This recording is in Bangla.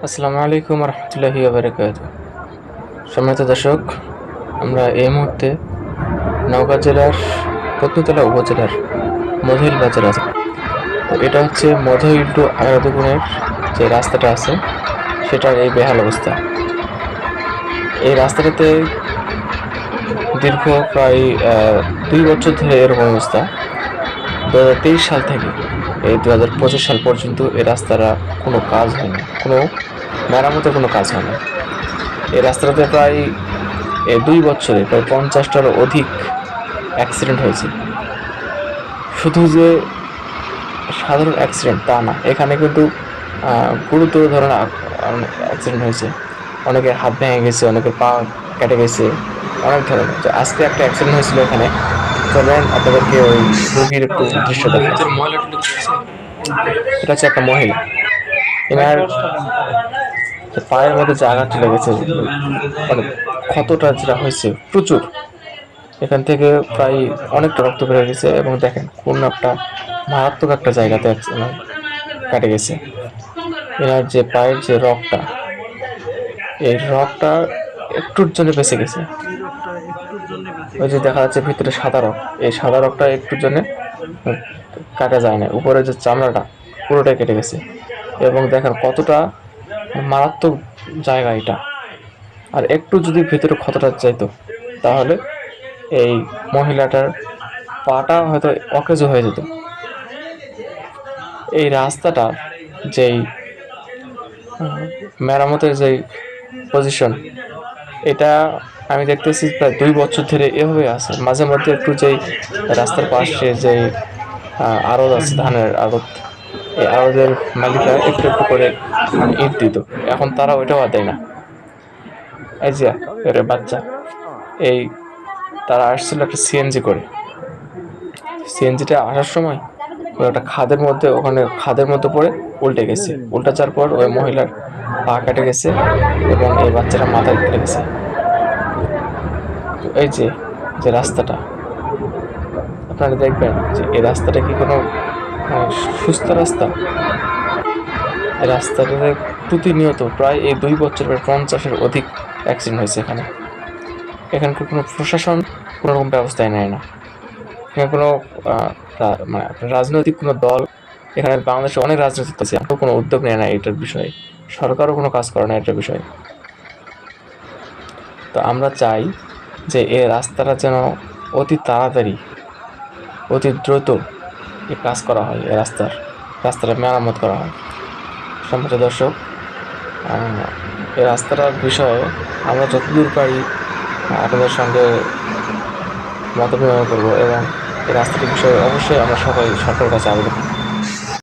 আসসালামু আলাইকুম রহমতুল্লাহি বারাকাতুহু। সম্মানিত দর্শক, আমরা এই মুহূর্তে নওগাঁ জেলার পত্নীতলা উপজেলার মধুইল বাজার আছে। তো এটা হচ্ছে মধুইল টু আগারদুগুনের যে রাস্তাটা আছে সেটার এই বেহাল অবস্থা। এই রাস্তাটাতে দীর্ঘ প্রায় 2 বছর ধরে এরকম অবস্থা। 2023 সাল থেকে এই 2025 সাল পর্যন্ত এই রাস্তাটা কোনো কাজ হয়নি, কোনো মেরামতের কোনো কাজ হয়নি। এই রাস্তাটাতে প্রায় 2 বছরে প্রায় 50টারও অধিক অ্যাক্সিডেন্ট হয়েছে। শুধু যে সাধারণ অ্যাক্সিডেন্ট তা না, এখানে কিন্তু গুরুতর ধরনের অ্যাক্সিডেন্ট হয়েছে। অনেকের হাত ভেঙে গেছে, অনেকের পা কেটে গেছে, অনেক ধরনের। তো আজকে একটা অ্যাক্সিডেন্ট হয়েছিল এখানে। চলেন আপনাদেরকে ওই রোগীর একটু দৃশ্য দেখাই। এটা হচ্ছে একটা মহিলা, এনার পায়ের মধ্যে যে আঘাতটা লেগেছে, মানে ক্ষতটা যেটা হয়েছে প্রচুর, এখান থেকে প্রায় অনেকটা রক্ত বেরিয়ে গেছে। এবং দেখেন কোন একটা মারাত্মক একটা জায়গাতে কাটে গেছে। এনার যে পায়ের যে রগটা, এই রগটা একটুর জন্য বেঁচে গেছে। ওই যে দেখা যাচ্ছে ভিতরে সাদা রগ, এই সাদা রগটা একটুর জন্য কাটা যায় না। উপরে যে চামড়াটা পুরোটাই কেটে গেছে। এবং দেখেন কতটা মারাত্মক জায়গা এটা। আর একটু যদি ভিতরে ক্ষতটা যাইতো তাহলে এই মহিলাটার পাটা হয়তো অকেজ হয়ে যেত। এই রাস্তাটা যেই মেরামতের যেই পজিশন, এটা আমি দেখতেছি প্রায় 2 বছর ধরে এভাবে আছে। মাঝে মধ্যে একটু যেই রাস্তার পাশে যেই আড়ত আছে, ধানের আড়ত, এই আড়তের মালিকরা একটু একটু করে ইট দিত। এখন তারা ওইটাও আর দেয় না। এই যে এর বাচ্চা, এই তারা আসছিল একটা সিএনজি করে। সিএনজিটা আসার সময় ওই একটা খাদের মধ্যে, ওখানে খাদের মধ্যে পড়ে উল্টে গেছে। উল্টা যাওয়ার পর ওই মহিলার পা কেটে গেছে এবং এই বাচ্চাটা মাথায় কেটে গেছে। তো এই যে যে রাস্তাটা, আপনারা দেখবেন যে এই রাস্তাটা কি কোনো সুস্থ রাস্তা? এই রাস্তাটাতে প্রতিনিয়ত প্রায় এই 2 বছর 50-এর অধিক অ্যাক্সিডেন্ট হয়েছে এখানে। এখানকার কোনো প্রশাসন কোনো রকম ব্যবস্থাই নেয় না। এখানে কোনো মানে রাজনৈতিক কোনো দল, এখানে বাংলাদেশে অনেক রাজনৈতিক আছে, কোনো উদ্যোগ নেয় না এটার বিষয়ে। সরকারও কোনো কাজ করে না এটার বিষয়ে। তো আমরা চাই যে এই রাস্তাটা যেন অতি তাড়াতাড়ি, অতি দ্রুত এই কাজ করা হয়, এই রাস্তাটা মেরামত করা হয়। সম্মানিত দর্শক, এই রাস্তাটার বিষয়ে আমরা যতদূর পারি আপনাদের সঙ্গে মত বিনিময় করবো। এবং এই রাস্তাটির বিষয়ে অবশ্যই আমরা সবাই সরকারের কাছে আবেদন